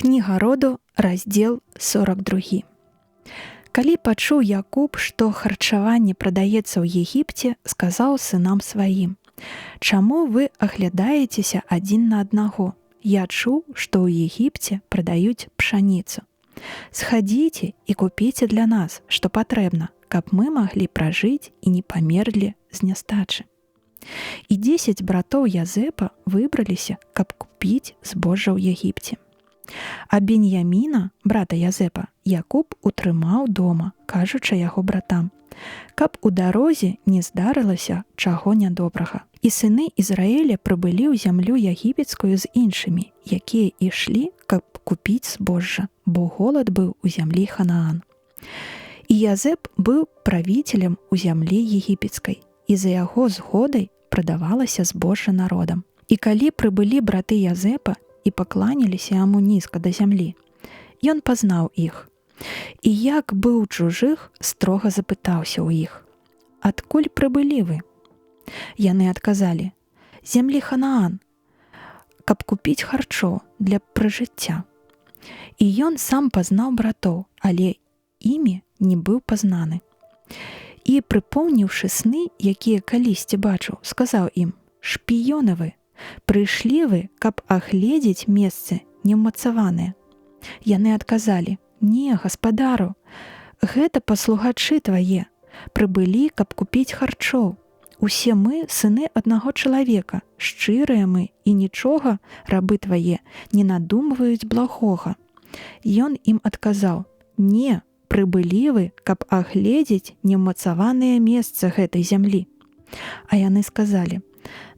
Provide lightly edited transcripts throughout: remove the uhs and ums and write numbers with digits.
Кніга роду, раздзел 42. Калі пачуў Якуб, што харчаванне прадаецца ў Егіпце, сказаў сынам сваім: «Чаму вы аглядаецеся адзін на аднаго? Я чуў, што ў Егіпце прадаюць пшаніцу. Схадзіце і купіце для нас, што патрэбна, каб мы маглі пражыць і не памерлі з нястачы». І 10 братоў Язэпа выбраліся, каб купіць збожжа ў Егіпце. А Беньяміна, брата Язэпа, Якуб утрымаў дома, кажучы яго братам, каб у дарозе не здарылася чаго нядобрага. І сыны Ізраіля прыбылі ў зямлю егіпецкую з іншымі, якія ішлі, каб купіць збожжа, бо голад быў у зямлі Ханаан. І Язэп быў правіцелем у зямлі егіпецкай, і за яго згодай прадавалася збожжа народам. І калі прыбылі браты Язэпа і пакланяліся яму нізка да зямлі, ён пазнаў іх. І як быў чужых, строга запытаўся ў іх: «Адкуль прыбылі вы?» Яны адказалі: «Зямлі Ханаан, каб купіць харчоў для пражыцця». І ён сам пазнаў братоў, але імі не быў пазнаны. І, прыпомніўшы сны, якія калісьці бачыў, сказаў ім: «Шпіёны вы! Прыйшлі вы, каб агледзець месцы неўмацаваныя». Яны адказалі: «Не, гаспадару, гэта паслугачы твае, прыбылі, каб купіць харчоў. Усе мы сыны аднаго чалавека, шчырыя мы, і нічога, рабы твае, не надумваюць благога». Ён ім адказаў: «Не, прыбылі вы, каб агледзець неўмацаваныя месцы гэтай зямлі». А яны сказалі: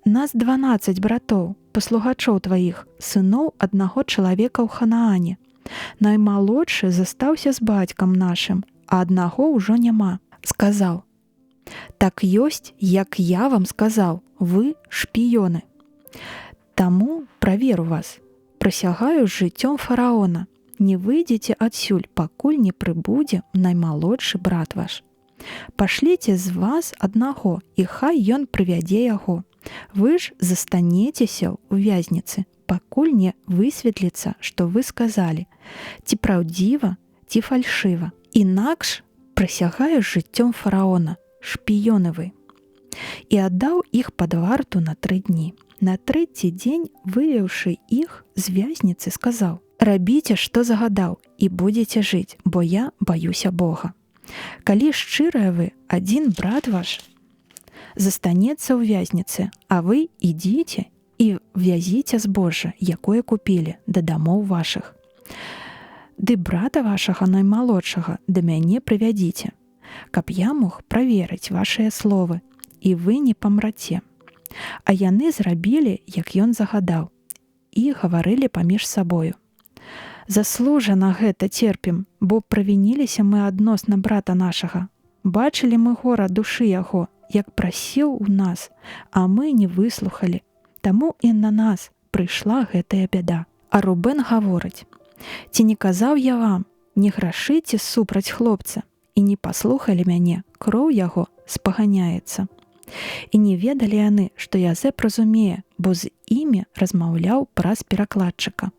«Нас 12 братоў, паслугачоў тваіх, сыноў аднаго чалавека ў Ханаане. Наймалодшы застаўся з бацькам нашым, а аднаго ўжо няма». Сказаў: «Так ёсць, як я вам сказаў, вы шпіёны. Таму праверу вас, прысягаю жыццём фараона, не выйдзеце адсюль, пакуль не прыбудзе наймалодшы брат ваш. Пашліце з вас аднаго, і хай ён прывядзе яго. Вы ж застанецеся ў вязніцы, пакуль не высветліцца, што вы сказалі, ці праўдзіва, ці фальшыва. Інакш прысягаю жыццём фараона, шпіёны вы». І аддаў іх пад варту на 3 дні. На 3-й дзень, вывеўшы іх з вязніцы, сказаў: «Рабіце, што загадаў, і будзеце жыць, бо я баюся Бога. Калі шчырыя вы, адзін брат ваш застанецца ў вязніцы, а вы ідзіце і вязіце збожжа, якое купілі, да дамоў вашых. Ды брата вашага наймалодшага да мяне прывядзіце, каб я мог праверыць вашыя словы, і вы не памраце». А яны зрабілі, як ён загадаў, і гаварылі паміж сабою: «Заслужана гэта церпім, бо правініліся мы адносна брата нашага. Бачылі мы гора душы яго, як прасіў у нас, а мы не выслухалі. Таму і на нас прыйшла гэтая бяда». А Рубен гаворыць: «Ці не казаў я вам, не грашыце супраць хлопца, і не паслухалі мяне, кроў яго спаганяецца». І не ведалі яны, што Язэп разумее, бо з імі размаўляў праз перакладчыка.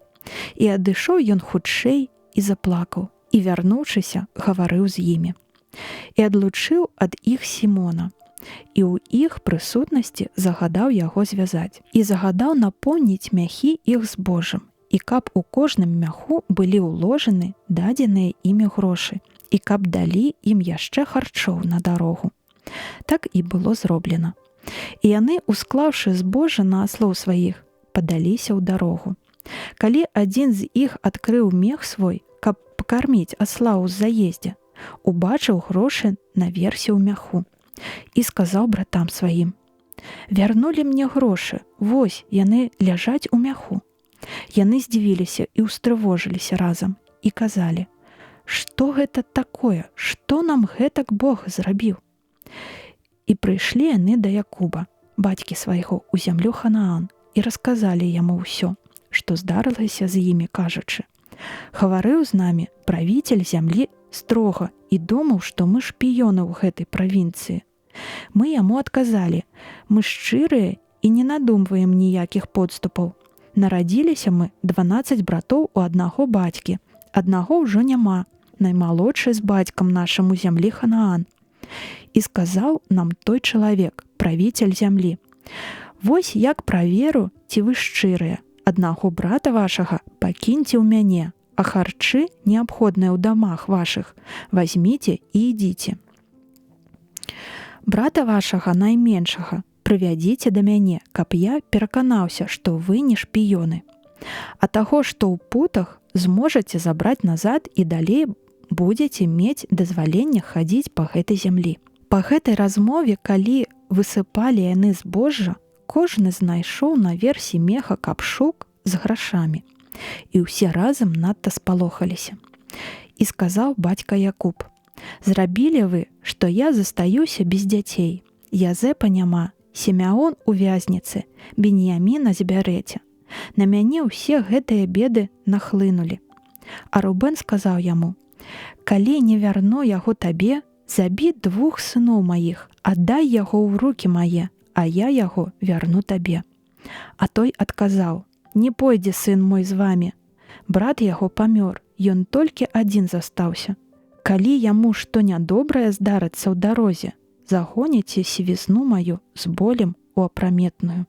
І адышоў ён хутчэй і заплакаў, і, вярнуўшыся, гаварыў з імі. І адлучыў ад іх Сімона, і ў іх прысутнасці загадаў яго звязаць. І загадаў напоўніць мяхі іх збожжам, і каб у кожным мяху былі ўложаны дадзеныя імі грошы, і каб далі ім яшчэ харчоў на дарогу. Так і было зроблена. І яны, усклаўшы збожжа на аслоў сваіх, падаліся ў дарогу. Калі адзін з іх адкрыў мех свой, каб пакарміць асла ў заездзе, убачыў грошы наверсе ў мяху і сказаў братам сваім: «Вярнулі мне грошы, вось яны ляжаць у мяху». Яны здзівіліся і ўстрывожыліся разам і казалі: «Што гэта такое? Што нам гэтак Бог зрабіў?» І прыйшлі яны да Якуба, бацькі свайго, у зямлю Ханаан, і расказалі яму ўсё, што здарылася з імі, кажучы: «Гаварыў з намі правіцель зямлі строга і думаў, што мы шпіёны ў гэтай правінцыі. Мы яму адказалі: мы шчырыя і не надумваем ніякіх подступаў. Нарадзіліся мы 12 братоў у аднаго бацькі. Аднаго ўжо няма, наймалодшы з бацькам нашым у зямлі Ханаан. І сказаў нам той чалавек, правіцель зямлі: вось як праверу, ці вы шчырыя. Аднаго брата вашага пакіньце ў мяне, а харчы, неабходныя ў дамах вашых, вазьміце і ідзіце. Брата вашага найменшага прывядзіце да мяне, каб я пераканаўся, што вы не шпіёны. А таго, што ў путах, зможаце забраць назад і далей будзеце мець дазваленне хадзіць па гэтай зямлі. Па гэтай размове, калі высыпалі яны збожжа, кожны знайшоў наверсе меха капшук з грашамі. І ўсе разам надта спалохаліся. І сказаў бацька Якуб: зрабілі вы, што я застаюся без дзяцей. Язэпа няма, Сімеон у вязніцы, Беньяміна збярэце. На мяне ўсе гэтыя беды нахлынулі. А Рубен сказаў яму: калі не вярну яго табе, забі 2 сыноў маіх, аддай яго ў рукі мае, а я яго вярну табе. А той адказаў: не пойдзе сын мой з вамі. Брат яго памёр, ён толькі адзін застаўся. Калі яму што нядобрае здарыцца ў дарозе, загоніце сівізну маю з болем у апраметную.